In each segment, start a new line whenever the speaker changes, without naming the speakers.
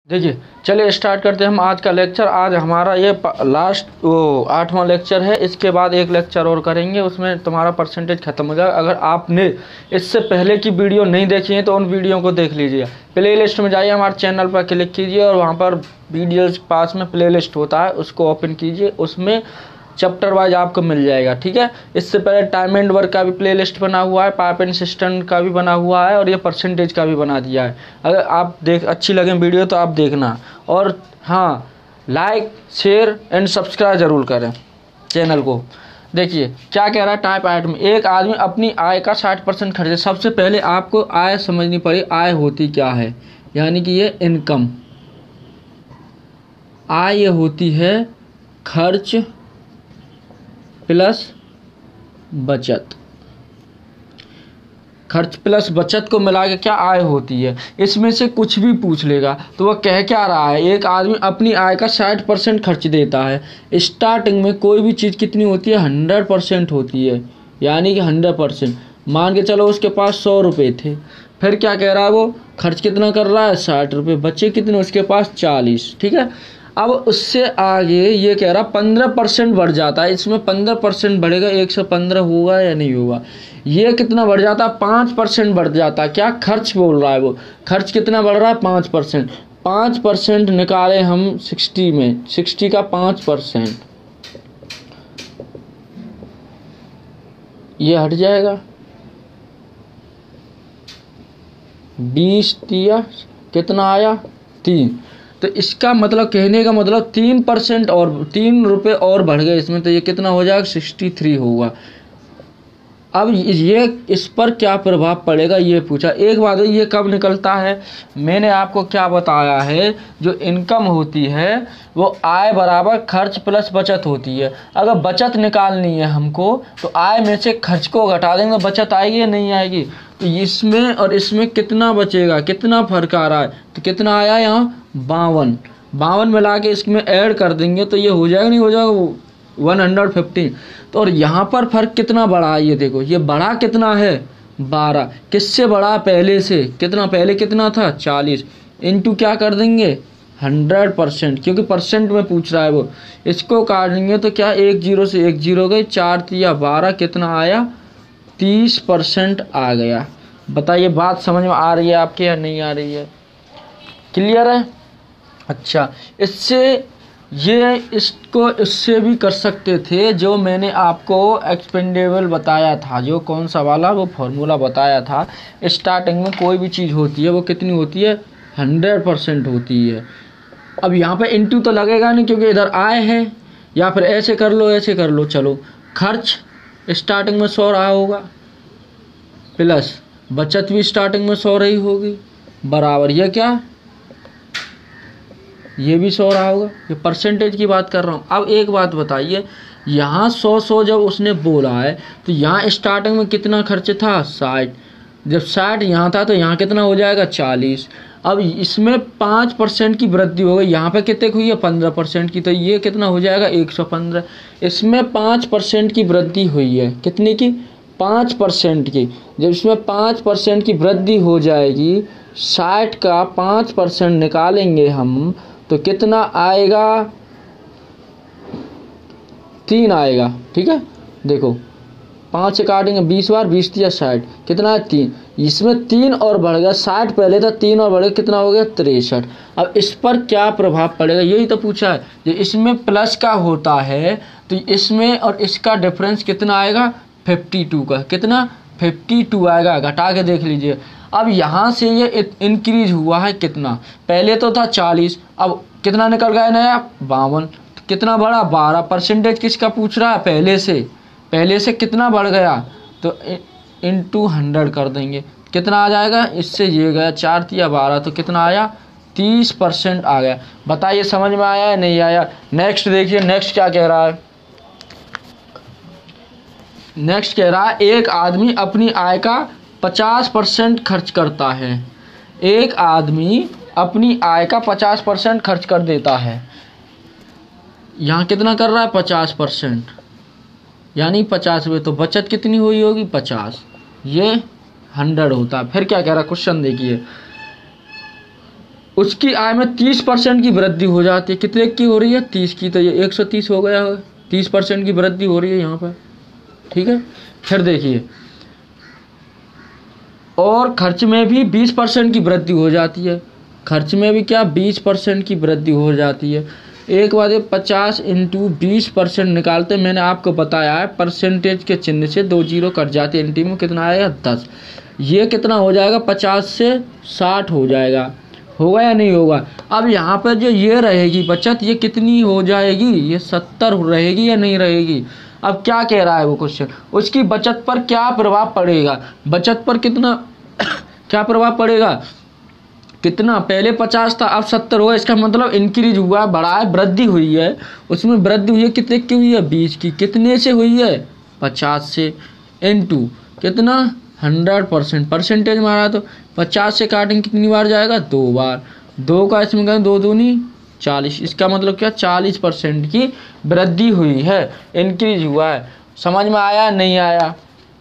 देखिए, चलिए स्टार्ट करते हैं हम आज का लेक्चर। आज हमारा ये लास्ट 8वां लेक्चर है। इसके बाद एक लेक्चर और करेंगे, उसमें तुम्हारा परसेंटेज खत्म हो जाएगा। अगर आपने इससे पहले की वीडियो नहीं देखी है तो उन वीडियो को देख लीजिए। प्ले लिस्ट में जाइए, हमारे चैनल पर क्लिक कीजिए और वहाँ पर वीडियोज़ पास में प्ले लिस्ट होता है, उसको ओपन कीजिए। उसमें चैप्टर वाइज आपको मिल जाएगा, ठीक है। इससे पहले टाइम एंड वर्क का भी प्ले लिस्ट बना हुआ है, पाइप एंड सिस्टम का भी बना हुआ है और ये परसेंटेज का भी बना दिया है। अगर आप अच्छी लगे वीडियो तो आप देखना। और हाँ, लाइक शेयर एंड सब्सक्राइब ज़रूर करें चैनल को। देखिए क्या कह रहा है टाइप 8 में, एक आदमी अपनी आय का 60% खर्च। सबसे पहले आपको आय समझनी पड़ी, आय होती क्या है, यानी कि ये इनकम। आय ये होती है खर्च प्लस बचत। खर्च प्लस बचत को मिला के क्या आय होती है। इसमें से कुछ भी पूछ लेगा तो वह कह क्या रहा है, एक आदमी अपनी आय का 60% खर्च देता है। स्टार्टिंग में कोई भी चीज़ कितनी होती है, 100% होती है, यानी कि 100%। मान के चलो उसके पास 100 रुपये थे, फिर क्या कह रहा है वो, खर्च कितना कर रहा है 60 रुपये, बचे कितने उसके पास 40, ठीक है। अब उससे आगे ये कह रहा 15% बढ़ जाता है। इसमें 15% बढ़ेगा, 115 होगा या नहीं होगा। ये कितना बढ़ जाता है, 5% बढ़ जाता है। क्या खर्च बोल रहा है वो, खर्च कितना बढ़ रहा है 5%। 5% निकाले हम 60 में, 60 का 5% ये हट जाएगा। 20 दिया कितना आया 3। तो इसका मतलब, कहने का मतलब 3% और 3 रुपये और बढ़ गए इसमें, तो ये कितना हो जाएगा 63 होगा। अब ये इस पर क्या प्रभाव पड़ेगा ये पूछा। एक बात है, ये कब निकलता है, मैंने आपको क्या बताया है, जो इनकम होती है वो आय बराबर खर्च प्लस बचत होती है। अगर बचत निकालनी है हमको तो आय में से खर्च को घटा देंगे, बचत आएगी या नहीं आएगी। तो इसमें और इसमें कितना बचेगा, कितना फर्क आ रहा है, तो कितना आया यहाँ 52 मिला के इसमें ऐड कर देंगे तो ये हो जाएगा, नहीं हो जाएगा 115। तो और यहाँ पर फर्क कितना बढ़ा है, ये देखो, ये बढ़ा कितना है 12। किससे बढ़ा, पहले से। कितना पहले कितना था 40, इंटू क्या कर देंगे 100%, क्योंकि परसेंट में पूछ रहा है वो। इसको काट देंगे तो क्या 1 0 से 1 0 गए, 4 या 12, कितना आया 30% आ गया। बताइए बात समझ में आ रही है आपके या नहीं आ रही है, क्लियर है। अच्छा, इसको इससे भी कर सकते थे, जो मैंने आपको एक्सपेंडेबल बताया था, जो कौन सा वाला वो फॉर्मूला बताया था। स्टार्टिंग में कोई भी चीज़ होती है वो कितनी होती है 100% होती है। अब यहाँ पे इंटू तो लगेगा नहीं क्योंकि इधर आय है, या फिर ऐसे कर लो ऐसे कर लो। चलो, खर्च स्टार्टिंग में 100 रहा होगा, प्लस बचत भी स्टार्टिंग में 100 रही होगी, बराबर ये क्या, ये भी 100 रहा होगा। ये परसेंटेज की बात कर रहा हूँ। अब एक बात बताइए, यहाँ 100 जब उसने बोला है तो यहाँ स्टार्टिंग में कितना खर्च था 60। जब 60 यहाँ था तो यहाँ कितना हो जाएगा 40। अब इसमें 5% की वृद्धि हो गई, यहाँ पे कितने की हुई है 15% की, तो ये कितना हो जाएगा 115। इसमें 5% की वृद्धि हुई है, कितनी की 5% की। जब इसमें 5% की वृद्धि हो जाएगी, 60 का 5% निकालेंगे हम तो कितना आएगा 3 आएगा, ठीक है। देखो 5 से काटेंगे 20 बार, 20 या 60, कितना है 3। इसमें 3 और बढ़ गया, 60 पहले था, 3 और बढ़ गया, कितना हो गया 63। अब इस पर क्या प्रभाव पड़ेगा यही तो पूछा है। जो इसमें प्लस का होता है तो इसमें और इसका डिफरेंस कितना आएगा 52 का, कितना 52 आएगा। घटा के देख लीजिए। अब यहाँ से ये इंक्रीज हुआ है कितना, पहले तो था 40, अब कितना निकल गया नया 52, कितना बढ़ा 12। परसेंटेज किसका पूछ रहा है, पहले से कितना बढ़ गया, तो इंटू 100 कर देंगे, कितना आ जाएगा। इससे ये गया 4 या 12, तो कितना आया 30% आ गया। बताइए समझ में आया या नहीं आया। नेक्स्ट देखिए, नेक्स्ट क्या कह रहा है। नेक्स्ट कह रहा है, एक आदमी अपनी आय का 50% खर्च करता है। एक आदमी अपनी आय का 50% खर्च कर देता है। यहाँ कितना कर रहा है 50%, यानी 50 रुपये। तो बचत कितनी हुई होगी 50, ये 100 होता है। फिर क्या कह रहा है क्वेश्चन देखिए, उसकी आय में 30% की वृद्धि हो जाती है। कितने की हो रही है? 30 की। तो ये 130 हो गया है, 30% की वृद्धि हो रही है यहाँ पर, ठीक है। फिर देखिए, और खर्च में भी 20% की वृद्धि हो जाती है। खर्च में भी क्या 20% की वृद्धि हो जाती है। एक बात, 50 इंटू 20% निकालते, मैंने आपको बताया है परसेंटेज के चिन्ह से 2 जीरो कट जाते हैं। एनटी में कितना आएगा? 10। ये कितना हो जाएगा? 50 से 60 हो जाएगा। होगा या नहीं होगा? अब यहाँ पर जो ये रहेगी बचत, ये कितनी हो जाएगी? ये 70 रहेगी या नहीं रहेगी? अब क्या कह रहा है वो क्वेश्चन, उसकी बचत पर क्या प्रभाव पड़ेगा? बचत पर कितना क्या प्रभाव पड़ेगा? कितना? पहले 50 था, अब 70 हुआ। इसका मतलब इंक्रीज हुआ, बढ़ा है, वृद्धि हुई है। उसमें वृद्धि हुई है, कितने की हुई है? 20 की। कितने से हुई है? 50 से। इनटू कितना? 100%। परसेंटेज मारा तो 50 से काटेंगे कितनी बार जाएगा? 2 बार। 2 का इसमें करें 2 दूनी 40। इसका मतलब क्या? 40% की वृद्धि हुई है, इंक्रीज हुआ है। समझ में आया नहीं आया?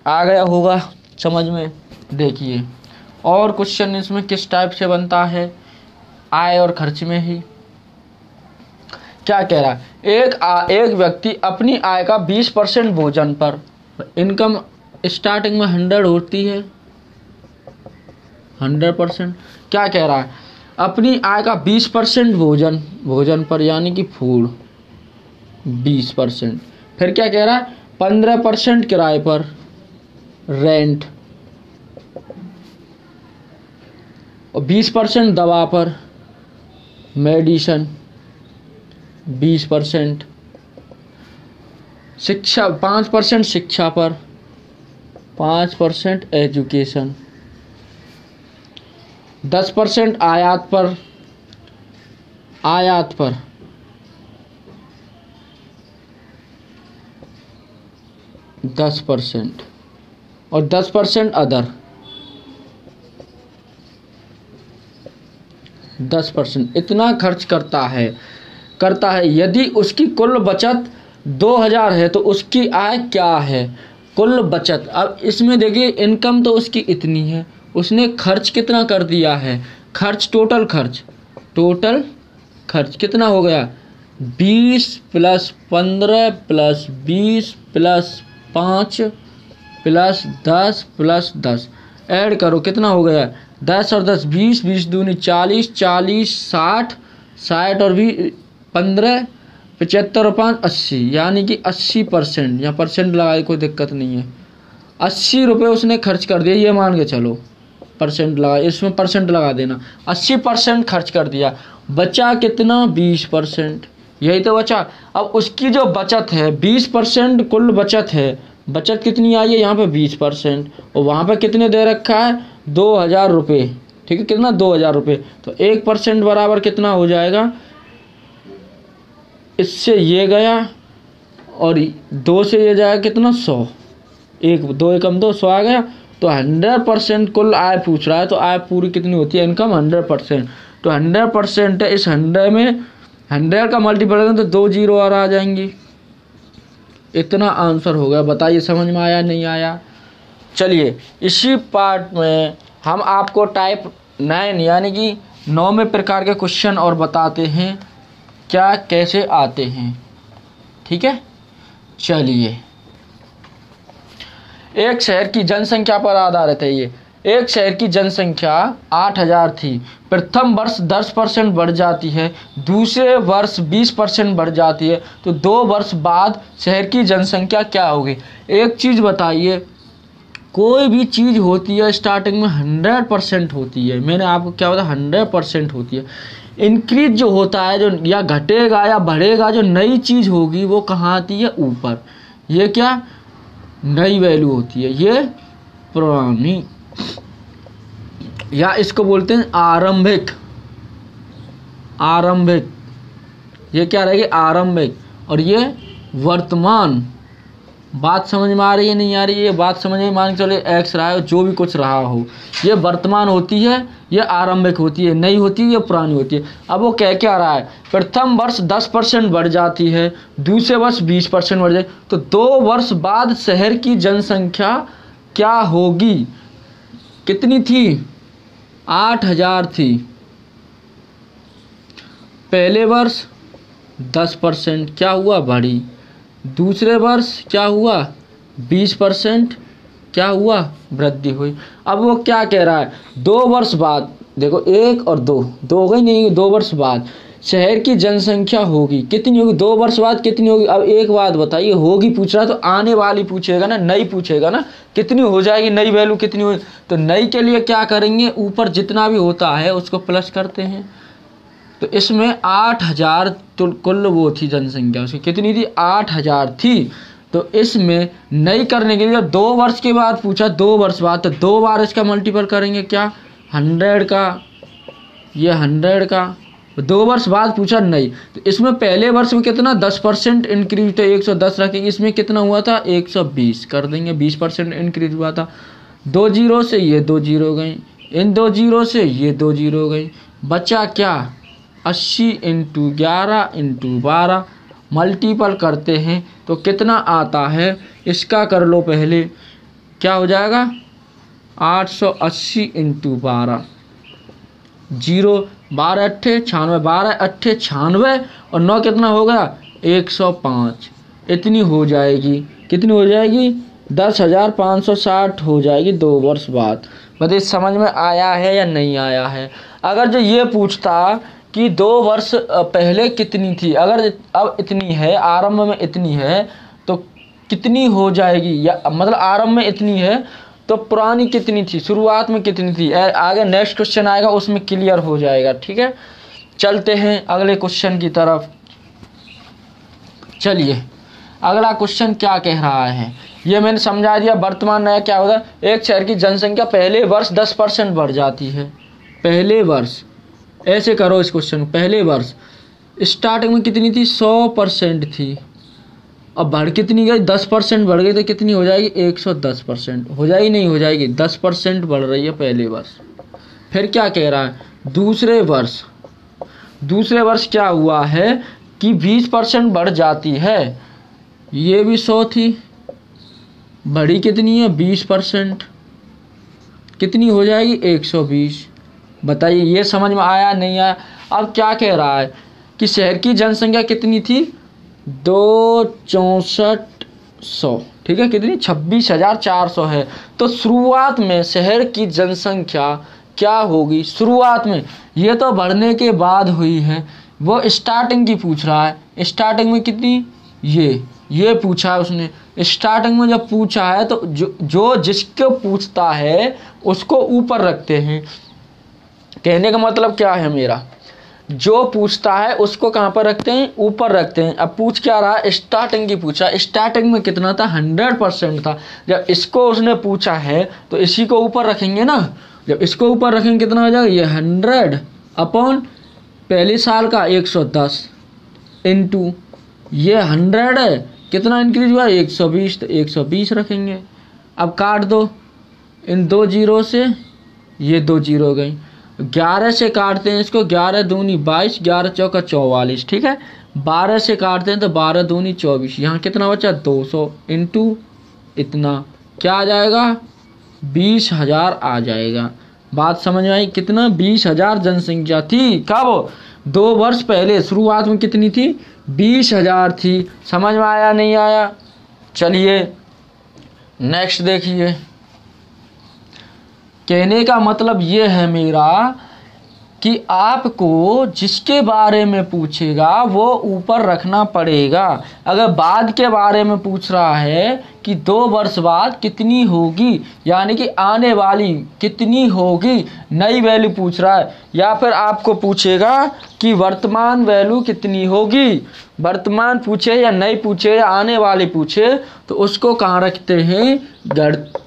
आ गया होगा समझ में। देखिए और क्वेश्चन इसमें किस टाइप से बनता है, आय और खर्च में ही। क्या कह रहा है? एक व्यक्ति अपनी आय का 20% भोजन पर, इनकम स्टार्टिंग में 100 होती है, 100%। क्या कह रहा है? अपनी आय का 20% भोजन पर, यानी कि फूड 20%। फिर क्या कह रहा है? 15% किराए पर, रेंट, और 20% दवा पर, मेडिसिन 20%, शिक्षा 5% शिक्षा पर, 5% एजुकेशन, 10% आयात पर 10%, और 10% अदर 10%। इतना खर्च करता है। यदि उसकी कुल बचत 2000 है तो उसकी आय क्या है? कुल बचत। अब इसमें देखिए, इनकम तो उसकी इतनी है, उसने खर्च कितना कर दिया है? खर्च, टोटल खर्च कितना हो गया? 20 + 15 + 20 + 5 + 10 + 10 ऐड करो, कितना हो गया? 10 और 10 20, 20 दूनी 40, 40 60, 60 और 15 75 और 5 80, यानी कि 80%। यहाँ परसेंट लगाए, कोई दिक्कत नहीं है। 80 रुपये उसने खर्च कर दिया, ये मान के चलो। परसेंट लगा, इसमें परसेंट लगा देना। 80% खर्च कर दिया, बचा कितना? 20%। यही तो बचा। अब उसकी जो बचत है 20% कुल बचत है, बचत कितनी आई है? यहाँ पे 20%, और वहाँ पे कितने दे रखा है? 2000 रुपये, ठीक है। कितना? 2000 रुपये। तो 1% बराबर कितना हो जाएगा? इससे ये गया और 2 से ये जाएगा कितना? 100। 2 एकम 2, 100 आ गया। तो 100% कुल आय पूछ रहा है, तो आय पूरी कितनी होती है? इनकम 100%। तो 100% है, इस 100 में 100 का मल्टीपल करें तो 2 जीरो और आ जाएंगी। इतना आंसर हो गया। बताइए समझ में आया नहीं आया? चलिए इसी पार्ट में हम आपको टाइप 9 यानी कि 9वें प्रकार के क्वेश्चन और बताते हैं क्या कैसे आते हैं, ठीक है। चलिए, एक शहर की जनसंख्या पर आधारित है ये। एक शहर की जनसंख्या 8000 थी। प्रथम वर्ष 10% बढ़ जाती है, दूसरे वर्ष 20% बढ़ जाती है, तो 2 वर्ष बाद शहर की जनसंख्या क्या होगी? एक चीज़ बताइए, कोई भी चीज़ होती है स्टार्टिंग में 100% होती है। मैंने आपको क्या बताया? 100% होती है। इंक्रीज जो होता है, जो या घटेगा या बढ़ेगा, जो नई चीज़ होगी वो कहाँ आती है? ऊपर। ये क्या? नई वैल्यू होती है, ये पुरानी, या इसको बोलते हैं आरंभिक। ये क्या रहेगी? आरंभिक। और ये वर्तमान। बात समझ में आ रही है नहीं आ रही है? ये बात समझ में, मान के चलो एक्स रहा है, जो भी कुछ रहा हो, ये वर्तमान होती है, ये आरंभिक होती है, नई होती है, ये पुरानी होती है। अब वो कह क्या रहा है? प्रथम वर्ष 10% बढ़ जाती है, दूसरे वर्ष 20% बढ़ जाए, तो 2 वर्ष बाद शहर की जनसंख्या क्या होगी? कितनी थी? 8000 थी। पहले वर्ष 10% क्या हुआ, बढ़ी। दूसरे वर्ष क्या हुआ, 20% क्या हुआ, वृद्धि हुई। अब वो क्या कह रहा है, 2 वर्ष बाद, देखो 1 और 2, 2 हो गई नहीं, 2 वर्ष बाद शहर की जनसंख्या होगी, कितनी होगी, 2 वर्ष बाद कितनी होगी। अब एक बात बताइए, होगी पूछ रहा तो आने वाली पूछेगा ना, नई पूछेगा ना, कितनी हो जाएगी, नई वैल्यू कितनी होगी। तो नई के लिए क्या करेंगे, ऊपर जितना भी होता है उसको प्लस करते हैं। तो इसमें 8000 तो कुल वो थी जनसंख्या, उसकी कितनी थी, 8000 थी। तो इसमें नई करने के लिए 2 वर्ष के बाद पूछा, 2 वर्ष बाद, तो 2 बार इसका मल्टीपल करेंगे, क्या 100 का, ये 100 का, 2 वर्ष बाद पूछा नई। तो इसमें पहले वर्ष में कितना 10% इंक्रीज, तो 110 रखेंगे। इसमें कितना हुआ था, 120 कर देंगे, 20% इंक्रीज हुआ था। 2 जीरो से ये 2 जीरो गई, इन 2 जीरो से ये 2 जीरो गई, बचा क्या, 80 × 11 × 12 मल्टीपल करते हैं तो कितना आता है, इसका कर लो पहले, क्या हो जाएगा, 880 × 12, 0 12 अट्ठे 96, 12 अट्ठे 96 और 9 कितना हो गया, 105। इतनी हो जाएगी, कितनी हो जाएगी, 10,560 हो जाएगी 2 वर्ष बाद। बताइए समझ में आया है या नहीं आया है। अगर जो ये पूछता कि 2 वर्ष पहले कितनी थी, अगर अब इतनी है, आरंभ में इतनी है, तो कितनी हो जाएगी, या मतलब आरंभ में इतनी है तो पुरानी कितनी थी, शुरुआत में कितनी थी। आगे नेक्स्ट क्वेश्चन आएगा उसमें क्लियर हो जाएगा। ठीक है, चलते हैं अगले क्वेश्चन की तरफ। चलिए अगला क्वेश्चन क्या कह रहा है, ये मैंने समझा दिया। वर्तमान नया क्या होगा, एक शहर की जनसंख्या पहले वर्ष 10% बढ़ जाती है। पहले वर्ष, ऐसे करो इस क्वेश्चन, पहले वर्ष स्टार्टिंग में कितनी थी, 100% थी, अब बढ़ कितनी गई, 10% बढ़ गई, तो कितनी हो जाएगी, 110% हो जाएगी, नहीं हो जाएगी, 10% बढ़ रही है पहले वर्ष। फिर क्या कह रहा है, दूसरे वर्ष, दूसरे वर्ष क्या हुआ है कि 20% बढ़ जाती है, ये भी 100 थी, बढ़ी कितनी है, 20%, कितनी हो जाएगी, 120। बताइए ये समझ में आया नहीं आया। अब क्या कह रहा है कि शहर की जनसंख्या कितनी थी, 26400, ठीक है, कितनी, 26,400 है। तो शुरुआत में शहर की जनसंख्या क्या होगी, शुरुआत में, ये तो बढ़ने के बाद हुई है, वो स्टार्टिंग की पूछ रहा है। स्टार्टिंग में कितनी, ये पूछा है उसने। स्टार्टिंग में जब पूछा है तो जो जिसको पूछता है उसको ऊपर रखते हैं। कहने का मतलब क्या है मेरा, जो पूछता है उसको कहाँ पर रखते हैं, ऊपर रखते हैं। अब पूछ क्या रहा है, स्टार्टिंग की पूछा। स्टार्टिंग में कितना था, 100% था। जब इसको उसने पूछा है तो इसी को ऊपर रखेंगे ना। जब इसको ऊपर रखेंगे कितना हो जाएगा, ये 100 अपॉन पहले साल का 110 इंटू ये 100 है, कितना इंक्रीज हुआ, 120, तो 120 रखेंगे। अब काट दो, इन 2 जीरो से ये 2 जीरो गई, 11 से काटते हैं इसको, 11 दूनी 22, 11 चौका 44, ठीक है। 12 से काटते हैं तो 12 दूनी 24, यहाँ कितना बचा, 200 इंटू इतना, क्या आ जाएगा, 20,000 आ जाएगा। बात समझ में आई, कितना, 20,000 जनसंख्या थी कब, 2 वर्ष पहले। शुरुआत में कितनी थी, 20,000 थी। समझ में आया नहीं आया। चलिए नेक्स्ट देखिए। कहने का मतलब ये है मेरा कि आपको जिसके बारे में पूछेगा वो ऊपर रखना पड़ेगा। अगर बाद के बारे में पूछ रहा है कि 2 वर्ष बाद कितनी होगी, यानी कि आने वाली कितनी होगी, नई वैल्यू पूछ रहा है, या फिर आपको पूछेगा कि वर्तमान वैल्यू कितनी होगी, वर्तमान पूछे या नई पूछे या आने वाली पूछे, तो उसको कहाँ रखते हैं,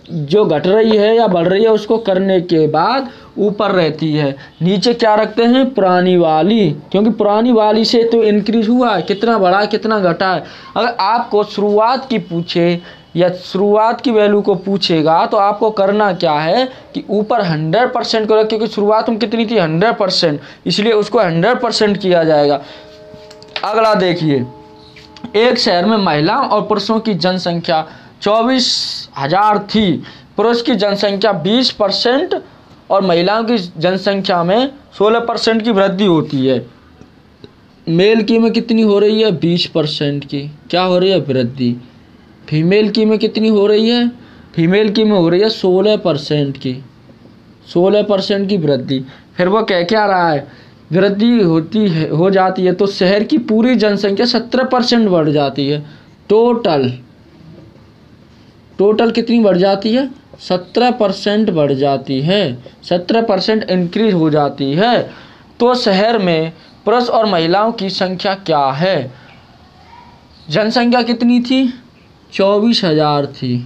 जो घट रही है या बढ़ रही है उसको करने के बाद ऊपर रहती है। नीचे क्या रखते हैं, पुरानी वाली, क्योंकि पुरानी वाली से तो इंक्रीज हुआ है, कितना बढ़ा कितना घटा है। अगर आपको शुरुआत की पूछे या शुरुआत की वैल्यू को पूछेगा तो आपको करना क्या है कि ऊपर 100% को रख, क्योंकि शुरुआत में कितनी थी, 100%, इसलिए उसको 100% किया जाएगा। अगला देखिए, एक शहर में महिलाओं और पुरुषों की जनसंख्या 24,000 थी। पुरुष की जनसंख्या 20% और महिलाओं की जनसंख्या में 16% की वृद्धि होती है। मेल की में कितनी हो रही है 20% की, क्या हो रही है वृद्धि। फीमेल की में कितनी हो रही है, फीमेल की में हो रही है 16% की, 16% की वृद्धि। फिर वो कह क्या रहा है, वृद्धि होती है हो जाती है तो शहर की पूरी जनसंख्या 17% बढ़ जाती है। टोटल कितनी बढ़ जाती है, 17% बढ़ जाती है, 17% इंक्रीज हो जाती है। तो शहर में पुरुष और महिलाओं की संख्या क्या है, जनसंख्या कितनी थी 24,000 थी,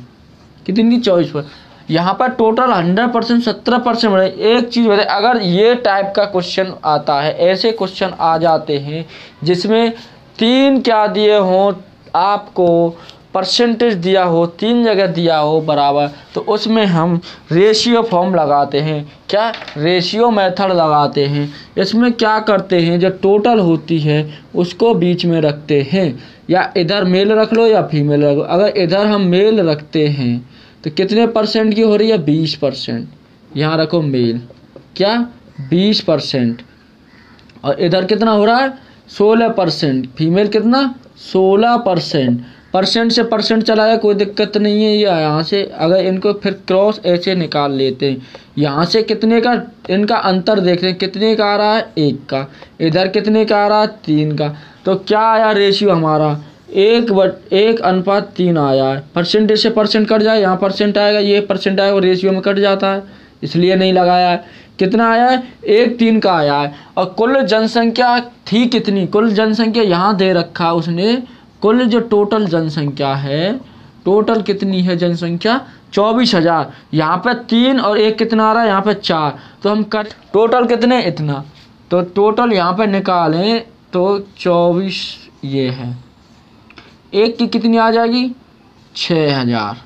कितनी थी 24। यहाँ पर टोटल 100% 17% बढ़े। एक चीज़ बताए, अगर ये टाइप का क्वेश्चन आता है, ऐसे क्वेश्चन आ जाते हैं जिसमें 3 क्या दिए हों, आपको परसेंटेज दिया हो, 3 जगह दिया हो बराबर, तो उसमें हम रेशियो फॉर्म लगाते हैं। क्या, रेशियो मेथड लगाते हैं। इसमें क्या करते हैं, जो टोटल होती है उसको बीच में रखते हैं, या इधर मेल रख लो या फीमेल रख लो। अगर इधर हम मेल रखते हैं तो कितने परसेंट की हो रही है 20%, यहाँ रखो मेल, क्या 20%, और इधर कितना हो रहा है 16%, फीमेल कितना 16%। परसेंट से परसेंट चलाया कोई दिक्कत नहीं है। यहाँ से अगर इनको फिर क्रॉस ऐसे निकाल लेते हैं, यहाँ से कितने का इनका अंतर देखते हैं, कितने का आ रहा है 1 का, इधर कितने का आ रहा है 3 का। तो क्या आया रेशियो हमारा 1:3 आया है। परसेंटेज से परसेंट कट जाए, यहाँ परसेंट आएगा, ये परसेंट आएगा, रेशियो में कट जाता है, इसलिए नहीं लगाया है। कितना आया है 1:3 का आया है। और कुल जनसंख्या थी कितनी, कुल जनसंख्या यहाँ दे रखा उसने, कुल जो टोटल जनसंख्या है, टोटल कितनी है जनसंख्या 24,000। यहाँ पे 3 और 1 कितना आ रहा है, यहाँ पे 4, तो हम कर टोटल कितने इतना, तो टोटल यहाँ पे निकालें तो 24 ये है, 1 की कितनी आ जाएगी 6,000।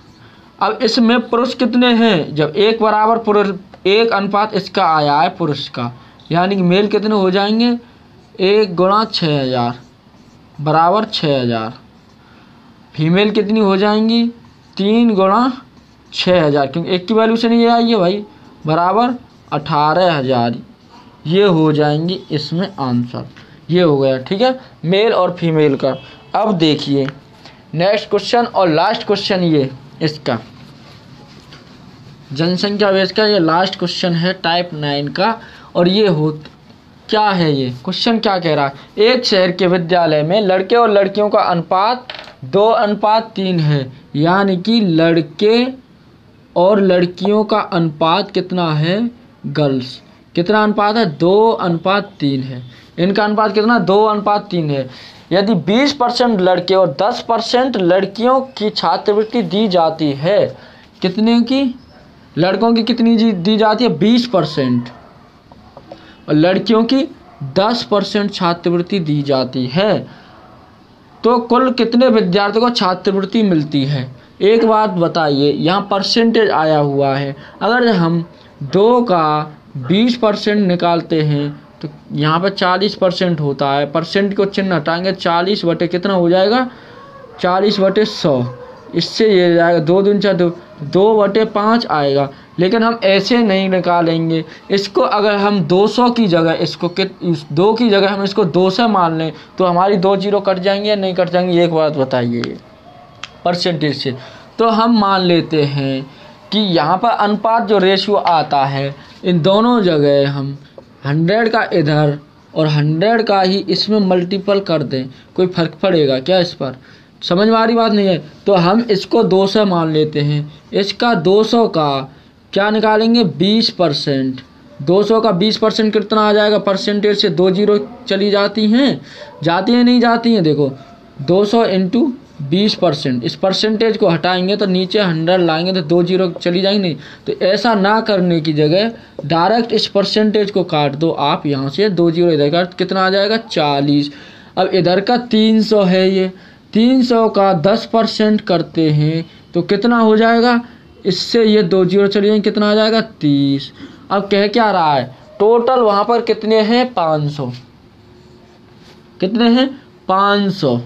अब इसमें पुरुष कितने हैं, जब 1 बराबर पुरुष 1 अनुपात इसका आया है पुरुष का, यानी कि मेल कितने हो जाएंगे 1 × 6,000 बराबर 6,000। फीमेल कितनी हो जाएंगी 3 × 6,000, क्योंकि 1 की वैल्यू से नहीं आई है भाई, बराबर 18,000। ये हो जाएंगी इसमें आंसर, ये हो गया। ठीक है, मेल और फीमेल का। अब देखिए नेक्स्ट क्वेश्चन और लास्ट क्वेश्चन ये इसका जनसंख्या बेस का, ये लास्ट क्वेश्चन है टाइप 9 का। और ये हो क्या है, ये क्वेश्चन क्या कह रहा है, एक शहर के विद्यालय में लड़के और लड़कियों का अनुपात 2:3 है, यानी कि लड़के और लड़कियों का अनुपात कितना है, गर्ल्स कितना अनुपात है 2:3 है, इनका अनुपात कितना 2:3 है। यदि 20% लड़के और 10% लड़कियों की छात्रवृत्ति दी जाती है, कितने की, लड़कों की कितनी दी जाती है 20% और लड़कियों की 10% छात्रवृत्ति दी जाती है, तो कुल कितने विद्यार्थियों को छात्रवृत्ति मिलती है। एक बात बताइए, यहाँ परसेंटेज आया हुआ है, अगर हम 2 का 20% निकालते हैं तो यहाँ पर 40% होता है, परसेंट को चिन्ह हटाएंगे, 40 बटे कितना हो जाएगा 40/100, इससे ये जाएगा 2 दूनी 4, 2/5 आएगा। लेकिन हम ऐसे नहीं निकालेंगे इसको, अगर हम 200 की जगह इसको 2 की जगह हम इसको 200 मान लें तो हमारी 2 जीरो कट जाएंगे या नहीं कट जाएंगे, एक बात बताइए परसेंटेज से। तो हम मान लेते हैं कि यहाँ पर अनुपात जो रेशियो आता है, इन दोनों जगह हम 100 का इधर और 100 का ही इसमें मल्टीपल कर दें, कोई फ़र्क पड़ेगा क्या इस पर, समझ में आ रही बात नहीं है। तो हम इसको 200 मान लेते हैं, इसका 200 का क्या निकालेंगे 20%, 200 का 20% कितना आ जाएगा, परसेंटेज से 2 जीरो चली जाती हैं नहीं जाती हैं, देखो 200 × 20%, इस परसेंटेज को हटाएंगे तो नीचे 100 लाएंगे तो 2 जीरो चली जाएंगी नहीं। तो ऐसा ना करने की जगह डायरेक्ट इस परसेंटेज को काट दो आप, यहाँ से 2 जीरो इधर का कितना आ जाएगा 40। अब इधर का 300 है, ये 300 का 10% करते हैं तो कितना हो जाएगा, इससे ये 2 जीरो चली जाएंगे, कितना आ जाएगा 30। अब कह क्या रहा है, टोटल वहाँ पर कितने हैं 500, कितने हैं 500,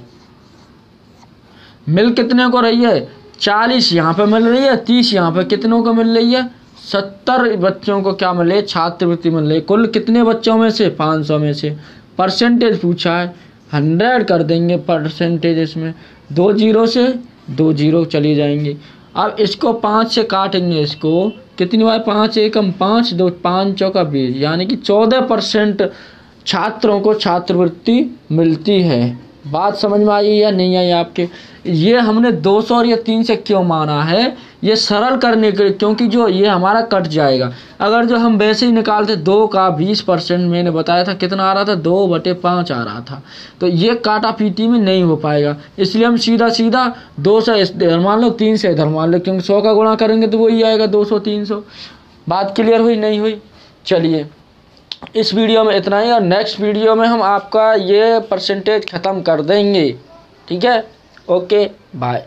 मिल कितने को रही है 40 यहाँ पे मिल रही है, 30 यहाँ पे, कितनों को मिल रही है 70 बच्चों को क्या मिल रही है छात्रवृत्ति मिल रही है। कुल कितने बच्चों में से 500 में से, परसेंटेज पूछा है 100 कर देंगे परसेंटेज, इसमें 2 जीरो से 2 जीरो चली जाएंगी। अब इसको 5 से काटेंगे, इसको कितनी बार 5 एकम 5, 2 5 चौका 20, यानी कि 14% छात्रों को छात्रवृत्ति मिलती है। बात समझ में आई या नहीं आई आपके? ये हमने 200 और ये 3 से क्यों माना है, ये सरल करने के लिए, क्योंकि जो ये हमारा कट जाएगा। अगर जो हम वैसे ही निकालते 2 का 20%, मैंने बताया था कितना आ रहा था, 2/5 आ रहा था, तो ये काटा पीटी में नहीं हो पाएगा। इसलिए हम सीधा सीधा 2 से इधर मान लो, 3 से इधर मान लो, क्योंकि 100 का गुणा करेंगे तो वही आएगा 200 300। बात क्लियर हुई नहीं हुई? चलिए इस वीडियो में इतना ही, और नेक्स्ट वीडियो में हम आपका ये परसेंटेज ख़त्म कर देंगे। ठीक है, ओके बाय।